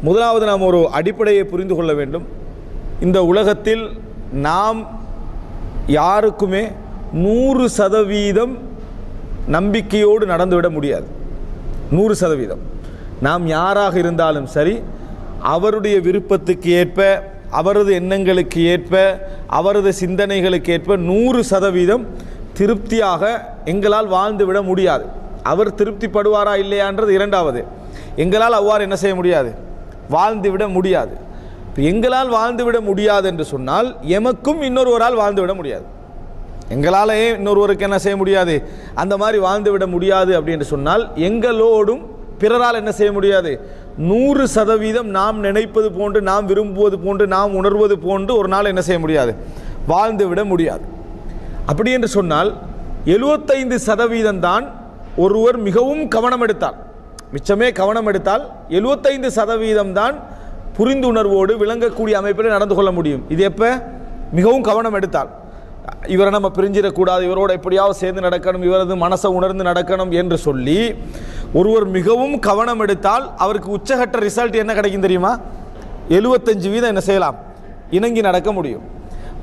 முதலாவது நாம் ஒரு அடிப்படையை புரிந்து கொள்ள வேண்டும். இந்த உலகத்தில் நாம் யாருக்குமே 100% நம்பிக்கையோடு நடந்துவிட முடியாது. 100% நாம் யாராக இருந்தாலும் சரி, அவருடைய விருப்பத்துக்கு ஏற்ப, அவரது எண்ணங்களுக்கு ஏற்ப, அவரது சிந்தனைகளுக்கு ஏற்ப 100% திருப்தியாக எங்களால் வாழ்ந்துவிட முடியாது. அவர் திருப்திப்படுவாரா இல்லையான்றது இரண்டாவது. எங்களால் அவ்வாறு என்ன செய்ய முடியாது, வாழ்ந்துவிட முடியாது. இப்போ எங்களால் வாழ்ந்துவிட முடியாது என்று சொன்னால் எமக்கும் இன்னொருவரால் வாழ்ந்துவிட முடியாது. எங்களால் இன்னொருவருக்கு என்ன செய்ய முடியாது, அந்த மாதிரி வாழ்ந்துவிட முடியாது அப்படின்னு சொன்னால் எங்களோடும் பிறரால் என்ன செய்ய முடியாது. 100% நாம் நினைப்பது போன்று, நாம் விரும்புவது போன்று, நாம் உணர்வது போன்று ஒரு நாள் என்ன செய்ய முடியாது, வாழ்ந்துவிட முடியாது. அப்படி என்று சொன்னால் 75% தான் ஒருவர் மிகவும் கவனம் எடுத்தால், மிச்சமே கவனம் எடுத்தால் 75% தான் புரிந்துணர்வோடு விளங்கக்கூடிய அமைப்பில் நடந்து கொள்ள முடியும். இது எப்போ, மிகவும் கவனம் எடுத்தால். இவரை நம்ம பிரிஞ்சிடக்கூடாது, இவரோட எப்படியாவது சேர்ந்து நடக்கணும், இவரது மனசை உணர்ந்து நடக்கணும் என்று சொல்லி ஒருவர் மிகவும் கவனம் எடுத்தால் அவருக்கு உச்சகட்ட ரிசல்ட் என்ன கிடைக்கும் தெரியுமா? 75% என்ன செய்யலாம், இணங்கி நடக்க முடியும்.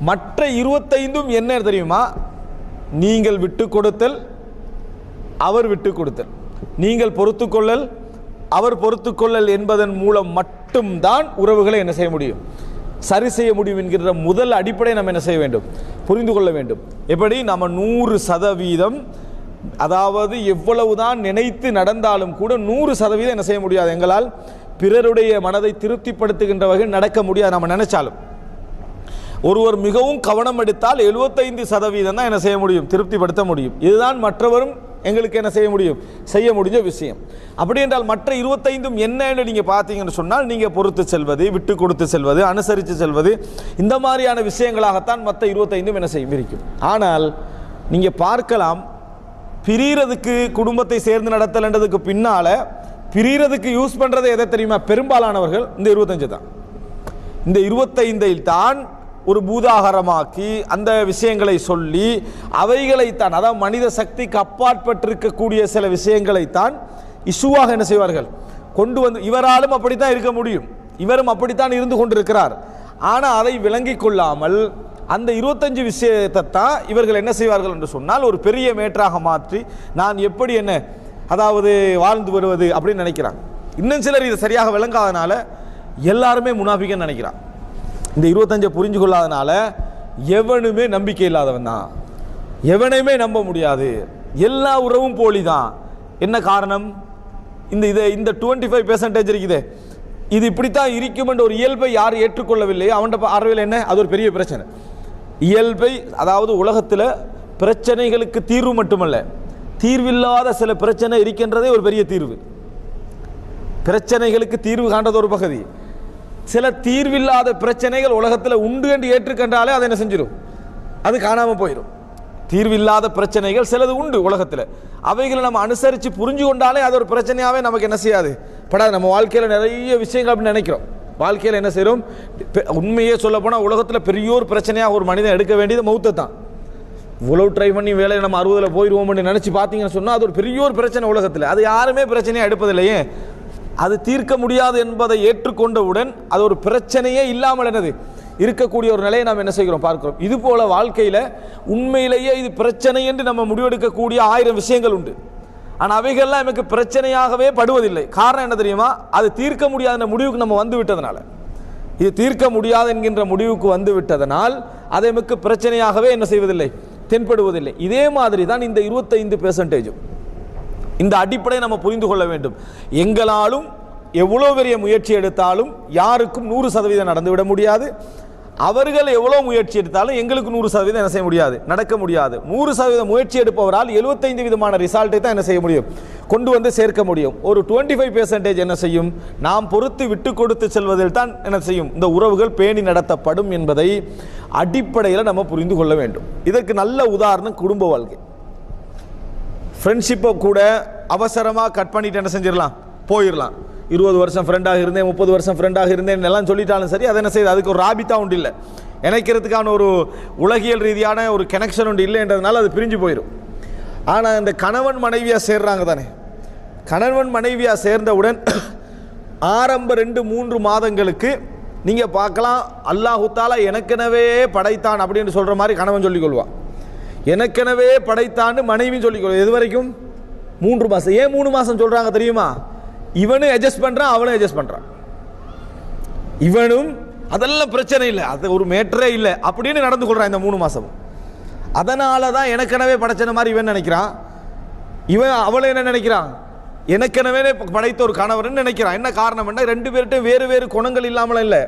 மற்ற 25 என்ன தெரியுமா? நீங்கள் விட்டு கொடுத்தல், அவர் விட்டு கொடுத்தல், நீங்கள் பொறுத்துக்கொள்ளல், அவர் பொறுத்துக்கொள்ளல் என்பதன் மூலம் மட்டும்தான் உறவுகளை என்ன செய்ய முடியும், சரி செய்ய முடியும் என்கிற முதல் அடிப்படை நம்ம என்ன செய்ய வேண்டும், புரிந்து கொள்ள வேண்டும். எப்படி நம்ம 100%, அதாவது எவ்வளவுதான் நினைத்து நடந்தாலும் கூட 100% என்ன செய்ய முடியாது, எங்களால் பிறருடைய மனதை திருப்திப்படுத்துகின்ற வகையில் நடக்க முடியாது. நம்ம நினைச்சாலும் ஒருவர் மிகவும் கவனம் எடுத்தால் 75% தான் என்ன செய்ய முடியும், திருப்திப்படுத்த முடியும். இதுதான் மற்றவரும் எங்களுக்கு என்ன செய்ய முடியும், செய்ய முடிஞ்ச விஷயம். அப்படி என்றால் மற்ற 25 என்னன்னு நீங்கள் பார்த்தீங்கன்னு சொன்னால், நீங்கள் பொறுத்து செல்வது, விட்டு கொடுத்து செல்வது, அனுசரித்து செல்வது, இந்த மாதிரியான விஷயங்களாகத்தான் மற்ற 25 என்ன செய்யும் இருக்கும். ஆனால் நீங்கள் பார்க்கலாம், பிரியறதுக்கு குடும்பத்தை சேர்ந்து நடத்தலன்றதுக்கு பின்னால் பிரியறதுக்கு யூஸ் பண்ணுறது எதை தெரியுமா? பெரும்பாலானவர்கள் இந்த 25 தான். இந்த 25 தான் ஒரு பூதாகரமாக்கி அந்த விஷயங்களை சொல்லி அவைகளைத்தான், அதாவது மனித சக்திக்கு அப்பாற்பட்டிருக்கக்கூடிய சில விஷயங்களைத்தான் இஷ்யூவாக என்ன செய்வார்கள், கொண்டு வந்து இவராலும் அப்படித்தான் இருக்க முடியும், இவரும் அப்படித்தான் இருந்து கொண்டிருக்கிறார். ஆனால் அதை விளங்கி கொள்ளாமல் அந்த 25 விஷயத்தை தான் இவர்கள் என்ன செய்வார்கள் என்று சொன்னால் ஒரு பெரிய மேற்றாக மாற்றி நான் எப்படி என்ன, அதாவது வாழ்ந்து வருவது அப்படின்னு நினைக்கிறாங்க. இன்னும் சிலர் இதை சரியாக விளங்காதனால எல்லாருமே முனாஃபிக்குன்னு நினைக்கிறான். இந்த 25 புரிஞ்சு கொள்ளாதனால எவனுமே நம்பிக்கை இல்லாதவன் தான், எவனையுமே நம்ப முடியாது, எல்லா உறவும் போலி தான். என்ன காரணம்? இந்த 25% இருக்குது, இது இப்படித்தான் இருக்கும் என்ற ஒரு இயல்பை யார் ஏற்றுக்கொள்ளவில்லையோ அவன்கிட்ட பார்வையில் என்ன, அது ஒரு பெரிய பிரச்சனை. இயல்பை, அதாவது உலகத்தில் பிரச்சனைகளுக்கு தீர்வு மட்டுமல்ல, தீர்வில்லாத சில பிரச்சனை இருக்கின்றதே ஒரு பெரிய தீர்வு. பிரச்சனைகளுக்கு தீர்வு காண்றது ஒரு பகுதி, சில தீர்வில்லாத பிரச்சனைகள் உலகத்தில் உண்டு என்று ஏற்றுக்கொண்டாலே அதை என்ன செஞ்சிடும், அது காணாமல் போயிடும். தீர்வில்லாத பிரச்சனைகள் சிலது உண்டு உலகத்தில், அவைகளை நம்ம அனுசரித்து புரிஞ்சு கொண்டாலே அது ஒரு பிரச்சனையாகவே நமக்கு என்ன செய்யாது, படாது. நம்ம வாழ்க்கையில் நிறைய விஷயங்கள் அப்படின்னு நினைக்கிறோம். வாழ்க்கையில் என்ன செய்கிறோம், உண்மையே சொல்ல போனால் உலகத்தில் பெரிய ஒரு பிரச்சனையாக ஒரு மனிதன் எடுக்க வேண்டியது மௌத்தை தான். இவ்வளவு ட்ரை பண்ணி வேலையை நம்ம 60 போயிடுவோம்னு நினச்சி பார்த்தீங்கன்னு சொன்னால் அது ஒரு பெரிய ஒரு பிரச்சனை உலகத்தில். அது யாருமே பிரச்சனையாக எடுப்பதில்லையே, அது தீர்க்க முடியாது என்பதை ஏற்றுக்கொண்டவுடன் அது ஒரு பிரச்சனையே இல்லாமல் என்னது இருக்கக்கூடிய ஒரு நிலையை நாம் என்ன செய்கிறோம், பார்க்கிறோம். இது போல வாழ்க்கையில் உண்மையிலேயே இது பிரச்சனை என்று நம்ம முடிவெடுக்கக்கூடிய 1000 விஷயங்கள் உண்டு. ஆனால் அவைகள்லாம் நமக்கு பிரச்சனையாகவே படுவதில்லை. காரணம் என்ன தெரியுமா? அது தீர்க்க முடியாத முடிவுக்கு நம்ம வந்து விட்டதனால, இது தீர்க்க முடியாது என்கின்ற முடிவுக்கு வந்து விட்டதனால் அது நமக்கு பிரச்சனையாகவே என்ன செய்வதில்லை, தென்படுவதில்லை. இதே மாதிரி தான் இந்த 25%. இந்த அடிப்படையை நம்ம புரிந்து கொள்ள வேண்டும். எங்களாலும் எவ்வளோ பெரிய முயற்சி எடுத்தாலும் யாருக்கும் 100% நடந்துவிட முடியாது. அவர்கள் எவ்வளோ முயற்சி எடுத்தாலும் எங்களுக்கு 100% என்ன செய்ய முடியாது, நடக்க முடியாது. 100% முயற்சி எடுப்பவரால் 75 விதமான ரிசல்ட்டை தான் என்ன செய்ய முடியும், கொண்டு வந்து சேர்க்க முடியும். ஒரு 25% என்ன செய்யும், நாம் பொறுத்து விட்டு கொடுத்து செல்வதில் தான் என்ன செய்யும், இந்த உறவுகள் பேணி நடத்தப்படும் என்பதை அடிப்படையில் நம்ம புரிந்து கொள்ள வேண்டும். இதற்கு நல்ல உதாரணம் குடும்ப வாழ்க்கை. ஃப்ரெண்ட்ஷிப்பை கூட அவசரமாக கட் பண்ணிட்டு என்ன செஞ்சிடலாம், போயிடலாம். 20 வருஷம் ஃப்ரெண்டாக இருந்தேன், 30 வருஷம் ஃப்ரெண்டாக இருந்தேன் எல்லாம் சொல்லிட்டாலும் சரி, அதை என்ன செய்யுது, அதுக்கு ஒரு ராபித்தா உண்டு இல்லை, இணைக்கிறதுக்கான ஒரு உலகியல் ரீதியான ஒரு கனெக்ஷன் உண்டு இல்லைன்றதுனால அது பிரிஞ்சு போயிடும். ஆனால் இந்த கணவன் மனைவியாக சேர்றாங்க தானே, கணவன் மனைவியாக சேர்ந்தவுடன் ஆரம்ப 2-3 மாதங்களுக்கு நீங்கள் பார்க்கலாம் அல்லாஹு தாலா எனக்கெனவே படைத்தான் அப்படின்னு சொல்கிற மாதிரி கணவன் சொல்லிக்கொள்வான். எனக்கெனவே படைத்தான்னு மனைவியும் சொல்லிக்கொள்வான். எது வரைக்கும்? 3 மாதம். ஏன் 3 மாதம் சொல்கிறாங்க தெரியுமா? இவனும் அட்ஜஸ்ட் பண்ணுறான், அவனும் அட்ஜஸ்ட் பண்ணுறான். இவனும் அதெல்லாம் பிரச்சனை இல்லை, அது ஒரு மேட்டரே இல்லை அப்படின்னு நடந்து கொள்கிறான் இந்த 3 மாதமும். அதனால தான் எனக்கெனவே படைச்சன மாதிரி இவன் நினைக்கிறான். இவன் அவளை என்ன நினைக்கிறான்? எனக்கெனவே படைத்த ஒரு கணவர்னு நினைக்கிறான். என்ன காரணம்? 2 பேர்கிட்ட வேறு வேறு குணங்கள் இல்லாமல் இல்லை.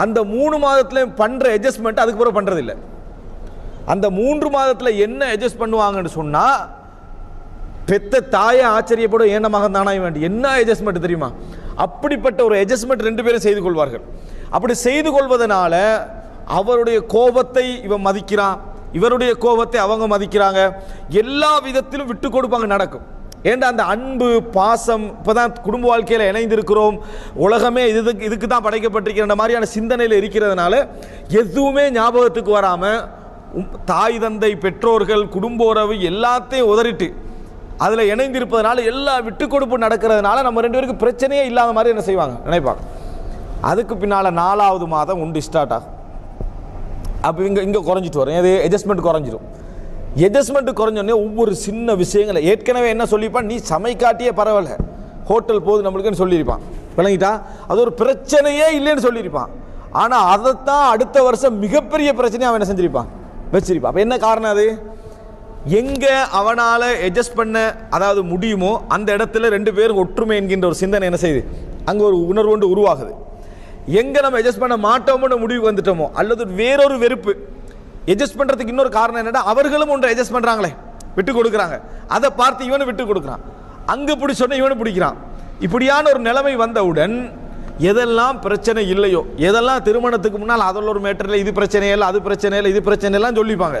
அந்த 3 மாதத்தில் பண்ணுற அட்ஜஸ்ட்மெண்ட் அதுக்கு பிறகு பண்ணுறதில்லை. அந்த 3 மாதத்தில் என்ன அட்ஜஸ்ட் பண்ணுவாங்கன்னு சொன்னால் பெத்த தாயை ஆச்சரியப்படும், ஏன மகன் தானா இவன், என்ன அட்ஜஸ்ட்மெண்ட் தெரியுமா? அப்படிப்பட்ட ஒரு அட்ஜஸ்ட்மெண்ட் 2 பேரும் செய்து கொள்வார்கள். அப்படி செய்து கொள்வதனால அவருடைய கோபத்தை இவன் மதிக்கிறான், இவருடைய கோபத்தை அவங்க மதிக்கிறாங்க. எல்லா விதத்திலும் விட்டு கொடுப்பாங்க நடக்கும். ஏன்டா அந்த அன்பு பாசம், இப்போதான் குடும்ப வாழ்க்கையில் இணைந்திருக்கிறோம், உலகமே இதுக்கு தான் படைக்கப்பட்டிருக்கிற மாதிரியான சிந்தனையில் இருக்கிறதுனால எதுவுமே ஞாபகத்துக்கு வராமல் தாய் தந்தை பெற்றோர்கள் குடும்ப உறவு எல்லாத்தையும் உதறிட்டு அதில் இணைந்திருப்பதனால எல்லா விட்டு கொடுப்பு நடக்கிறதுனால நம்ம 2 பேருக்கு பிரச்சனையே இல்லாத மாதிரி என்ன செய்வாங்க, நினைப்பாங்க. அதுக்கு பின்னால் 4ஆவது மாதம் உண்டு ஸ்டார்ட் ஆகும். அப்போ இங்கே குறைஞ்சிட்டு வரும், அது அட்ஜஸ்ட்மெண்ட் குறைஞ்சிடும். அட்ஜஸ்ட்மெண்ட் குறைஞ்சோடனே ஒவ்வொரு சின்ன விஷயங்களை ஏற்கனவே என்ன சொல்லியிருப்பான், நீ சமைக்காட்டியே பரவாயில்ல, ஹோட்டல் போகுது நம்மளுக்குன்னு சொல்லியிருப்பான், விளங்கிட்டா? அது ஒரு பிரச்சனையே இல்லைன்னு சொல்லியிருப்பான். ஆனால் அதைத்தான் அடுத்த வருஷம் மிகப்பெரிய பிரச்சனையை அவன் என்ன செஞ்சிருப்பான், வச்சிருப்பான். அப்போ என்ன காரணம்? அது எங்கே அவனால் அட்ஜஸ்ட் பண்ண அதாவது முடியுமோ அந்த இடத்துல 2 பேரும் ஒற்றுமை என்கின்ற ஒரு சிந்தனை என்ன செய்யுது, அங்கே ஒரு உணர்வு ஒன்று உருவாகுது. எங்கே நம்ம அட்ஜஸ்ட் பண்ண மாட்டோமோன்னு முடிவுக்கு வந்துட்டோமோ அல்லது வேறொரு வெறுப்பு, அட்ஜஸ்ட் பண்ணுறதுக்கு இன்னொரு காரணம் என்னன்னா அவர்களும் ஒன்று அட்ஜஸ்ட் பண்ணுறாங்களே, விட்டு கொடுக்குறாங்க, அதை பார்த்து இவனு விட்டு கொடுக்குறான், அங்கே பிடிச்சோன்னே இவனு பிடிக்கிறான். இப்படியான ஒரு நிலைமை வந்தவுடன் எதெல்லாம் பிரச்சனை இல்லையோ, எதெல்லாம் திருமணத்துக்கு முன்னால் அதில் ஒரு மேட்டரில் இது பிரச்சனை இல்லை, அது பிரச்சனை இல்லை, இது பிரச்சனை எல்லாம் சொல்லிப்பாங்க.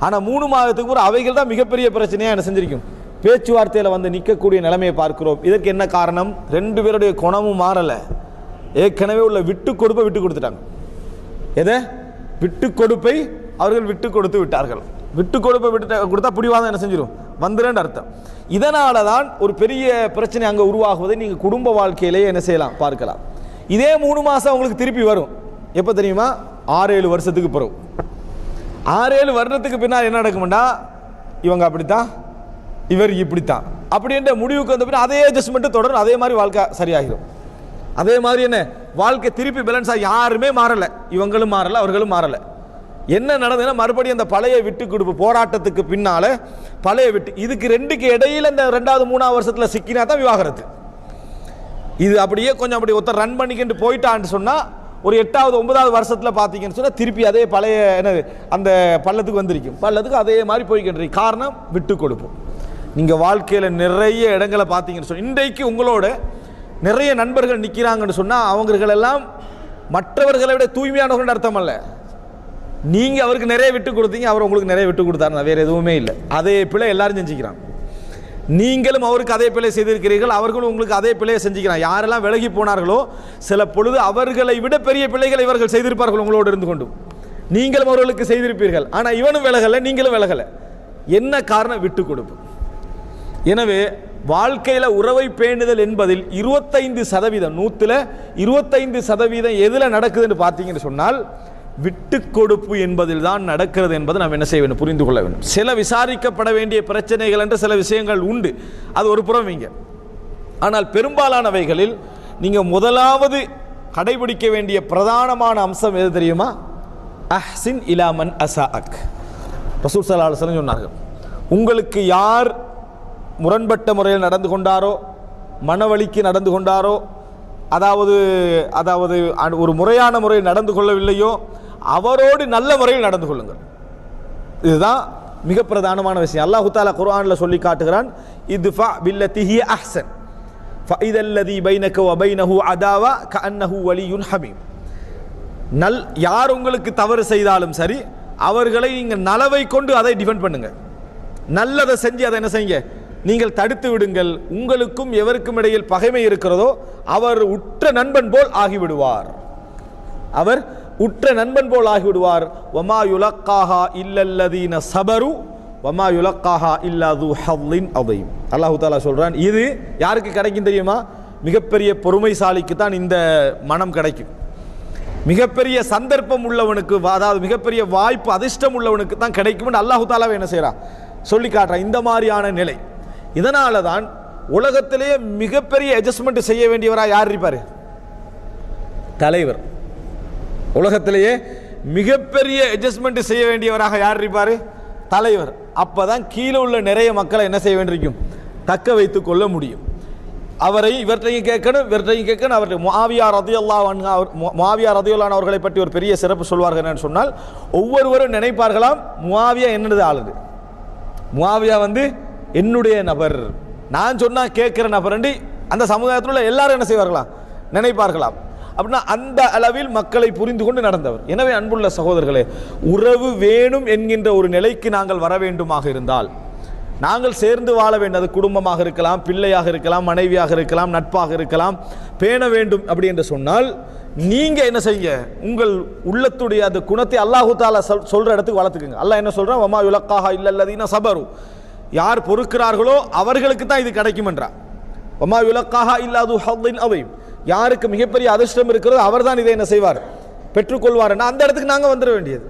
ஆனால் 3 மாதத்துக்கு ஒரு அவைகள் தான் மிகப்பெரிய பிரச்சனையாக என்ன செஞ்சிருக்கும், பேச்சுவார்த்தையில் வந்து நிற்கக்கூடிய நிலைமையை பார்க்கிறோம். இதற்கு என்ன காரணம்? 2 பேருடைய குணமும் மாறலை, ஏற்கனவே உள்ள விட்டு கொடுப்பை விட்டு கொடுத்துட்டாங்க. எதை? விட்டு கொடுப்பை அவர்கள் விட்டு கொடுத்து விட்டார்கள். விட்டு கொடுப்பை விட்டு கொடுத்தா பிடிவாதம் என்ன செஞ்சிடும், வந்துருன்னு அர்த்தம். இதனால தான் ஒரு பெரிய பிரச்சனை அங்கே உருவாகுவதை நீங்கள் குடும்ப வாழ்க்கையிலேயே என்ன செய்யலாம், பார்க்கலாம். இதே 3 மாதம் உங்களுக்கு திருப்பி வரும். எப்போ தெரியுமா? 6-7 வருஷத்துக்கு பிறகு. 6-7 வருடத்துக்கு பின்னால் என்ன நடக்கும்டா, இவங்க அப்படித்தான், இவர் இப்படித்தான் அப்படின்ற முடிவுக்கு வந்த பின்ன அதே அட்ஜஸ்ட்மெண்ட்டு தொடரும், அதே மாதிரி வாழ்க்கை சரியாகிடும். அதே மாதிரி என்ன வாழ்க்கை திருப்பி பேலன்ஸ் ஆகி யாருமே மாறலை, இவங்களும் மாறலை அவர்களும் மாறலை. என்ன நடந்ததுன்னா மறுபடியும் அந்த பழைய விட்டு கொடுப்பு போராட்டத்துக்கு பின்னால் பழைய விட்டு, இதுக்கு 2க்கு இடையில் இந்த 2வது 3வது வருஷத்தில் சிக்கினா தான் விவாகரத்து. இது அப்படியே கொஞ்சம் அப்படி ஒருத்தர் ரன் பண்ணிக்கிட்டு போயிட்டான்னு சொன்னால் ஒரு 8வது 9வது வருஷத்தில் பார்த்தீங்கன்னு சொன்னால் திருப்பி அதே பழைய என்னது அந்த பள்ளத்துக்கு வந்திருக்கும், பள்ளத்துக்கு அதே மாதிரி போய்கிட்டு. காரணம் விட்டு கொடுப்போம். நீங்கள் வாழ்க்கையில் நிறைய இடங்களை பார்த்தீங்கன்னு சொன்னால் இன்றைக்கு உங்களோட நிறைய நண்பர்கள் நிற்கிறாங்கன்னு சொன்னால் அவங்களெல்லாம் மற்றவர்களை விட தூய்மையானவர்கள் அர்த்தம் அல்ல. நீங்கள் அவருக்கு நிறைய விட்டு கொடுத்தீங்க, அவர் உங்களுக்கு நிறைய விட்டு கொடுத்தாருன்னா வேறு எதுவுமே இல்லை. அதே பிழை எல்லாரும் செஞ்சுக்கிறான். நீங்களும் அவருக்கு அதே பிழை செய்திருக்கிறீர்கள், அவர்களும் உங்களுக்கு அதே பிழையை செஞ்சுக்கிறான். யாரெல்லாம் விலகி போனார்களோ சில பொழுது அவர்களை விட பெரிய பிழைகளை இவர்கள் செய்திருப்பார்கள் உங்களோடு இருந்து கொண்டும். நீங்களும் அவர்களுக்கு செய்திருப்பீர்கள். ஆனால் இவனும் விலகலை, நீங்களும் விலகலை. என்ன காரணம்? விட்டு கொடுப்பு. எனவே வாழ்க்கையில் உறவை பேணுதல் என்பதில் 25% 100ல் 25% எதில் நடக்குதுன்னு பார்த்தீங்கன்னு சொன்னால் விட்டு கொடுப்பு என்பதில் தான் நடக்கிறது என்பதை நாம் என்ன செய்ய வேண்டும், புரிந்து கொள்ள வேண்டும். சில விசாரிக்கப்பட வேண்டிய பிரச்சனைகள் என்று சில விஷயங்கள் உண்டு, அது ஒரு புறம் வைங்க. ஆனால் பெரும்பாலானவைகளில் நீங்கள் முதலாவது கடைபிடிக்க வேண்டிய பிரதானமான அம்சம் எது தெரியுமா? அஹ்சின் இலா மன் அஸாஅக். ரசூல் ஸல்லல்லாஹு அலைஹி வஸல்லம் சொன்னார்கள், உங்களுக்கு யார் முரண்பட்ட முறையில் நடந்து கொண்டாரோ, மனவழிக்கு நடந்து கொண்டாரோ, அதாவது ஒரு முறையான முறையில் நடந்து கொள்ளவில்லையோ அவரோடு நல்ல முறையில் நடந்து கொள்ளுங்கள். இதுதான் மிக பிரதானமான விஷயம். அல்லாஹ் தஆலா குர்ஆனில் சொல்லி காட்டுகிறான், இத்ஃபா பில்லதி ஹிய அஹ்ஸன் ஃபஇதல்லதி பைனக வ பைனஹு அதாவா கஅன்னஹு வலியுன் ஹமீம். யார் உங்களுக்கு தவறு செய்தாலும் சரி அவர்களை நீங்கள் நலவை கொண்டு அதை டிஃபெண்ட் பண்ணுங்க, நல்லதை செஞ்சு அதை என்ன செய்யுங்க, நீங்கள் தடுத்து விடுங்கள். உங்களுக்கும் எவருக்கும் இடையில் பகைமை இருக்கிறதோ அவர் உற்ற நண்பன் போல் ஆகிவிடுவார், அவர் உற்ற நண்பன் போல் ஆகிவிடுவார். வமா யுலக்காஹா இல்லல்லதீன சபரு வமா யுலக்காஹா இல்லா து ஹவ்லின் அதீம். அல்லாஹ் தஆலா சொல்றான், இது யாருக்கு கிடைக்கும் தெரியுமா? மிகப்பெரிய பொறுமைசாலிக்கு தான் இந்த மனம் கிடைக்கும். மிகப்பெரிய சந்தர்ப்பம் உள்ளவனுக்கு, அதாவது மிகப்பெரிய வாய்ப்பு அதிர்ஷ்டம் உள்ளவனுக்கு தான் கிடைக்கும்னு அல்லாஹு தாலாவை என்ன செய்கிறான் சொல்லி காட்டுறான். இந்த மாதிரியான நிலை. இதனால தான் உலகத்திலேயே மிகப்பெரிய அட்ஜஸ்ட்மெண்ட் செய்ய வேண்டியவராக யார் இருப்பார்? தலைவர். உலகத்திலேயே மிகப்பெரிய அட்ஜஸ்ட்மெண்ட் செய்ய வேண்டியவராக யார் இருப்பார்? தலைவர். அப்பதான் கீழே உள்ள நிறைய மக்களை என்ன செய்ய வேண்டியிருக்கும்? தக்க வைத்துக் கொள்ள முடியும். அவரை இவற்றையும் கேட்கணும், இவற்றையும் கேட்கணும். அவர்கள் முஆவியா ரலியல்லாஹு அன்ஹு அவர்களை பற்றி ஒரு பெரிய சிறப்பு சொல்வார்கள். என்னன்னு சொன்னால், ஒவ்வொருவரும் நினைப்பார்களாம் முஆவியா என்னது ஆளுது, முஆவியா என்னுடைய நபர், நான் சொன்னா கேட்கிற நபர் என்று அந்த சமுதாயத்தில் உள்ள எல்லாரும் என்ன செய்வார்களாம்? நினைப்பார்களாம். அப்படின்னா அந்த அளவில் மக்களை புரிந்து கொண்டு நடந்தவர். எனவே அன்புள்ள சகோதரர்களே, உறவு வேணும் என்கின்ற ஒரு நிலைக்கு நாங்கள் வர வேண்டுமாக இருந்தால், நாங்கள் சேர்ந்து வாழ வேண்டும். அது குடும்பமாக இருக்கலாம், பிள்ளையாக இருக்கலாம், மனைவியாக இருக்கலாம், நட்பாக இருக்கலாம், பேண வேண்டும் அப்படி என்று சொன்னால், நீங்க என்ன செய்ய, உங்கள் உள்ளத்துடைய அந்த குணத்தை அல்லாஹு தாலா சொல்ற இடத்துக்கு வளர்த்துக்குங்க. அல்லாஹ் என்ன சொல்றான்? வமா யுலக்காஹா இல்லல்லதீன சபரு, யார் பொறுக்கிறார்களோ அவர்களுக்கு தான் இது கிடைக்கும் என்றான். வமா யுலக்காஹா இல்லாது ஹத்தின் அதீம், யாருக்கு மிகப்பெரிய அதிர்ஷ்டம் இருக்கிறதோ அவர்தான் இதை என்ன செய்வார்? பெற்றுக்கொள்வார். அந்த இடத்துக்கு நாங்கள் வந்துட வேண்டியது.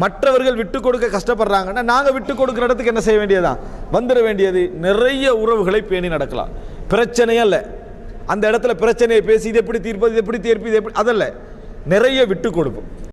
மற்றவர்கள் விட்டு கொடுக்க கஷ்டப்படுறாங்கன்னா நாங்கள் விட்டு கொடுக்குற இடத்துக்கு என்ன செய்ய வேண்டியதான்? வந்துட வேண்டியது. நிறைய உறவுகளை பேணி நடக்கலாம். பிரச்சனையே இல்லை, அந்த இடத்துல பிரச்சனையை பேசி இது எப்படி தீர்ப்பது, இது எப்படி தீர்ப்பது, அதல்ல, நிறைய விட்டு கொடுப்போம்.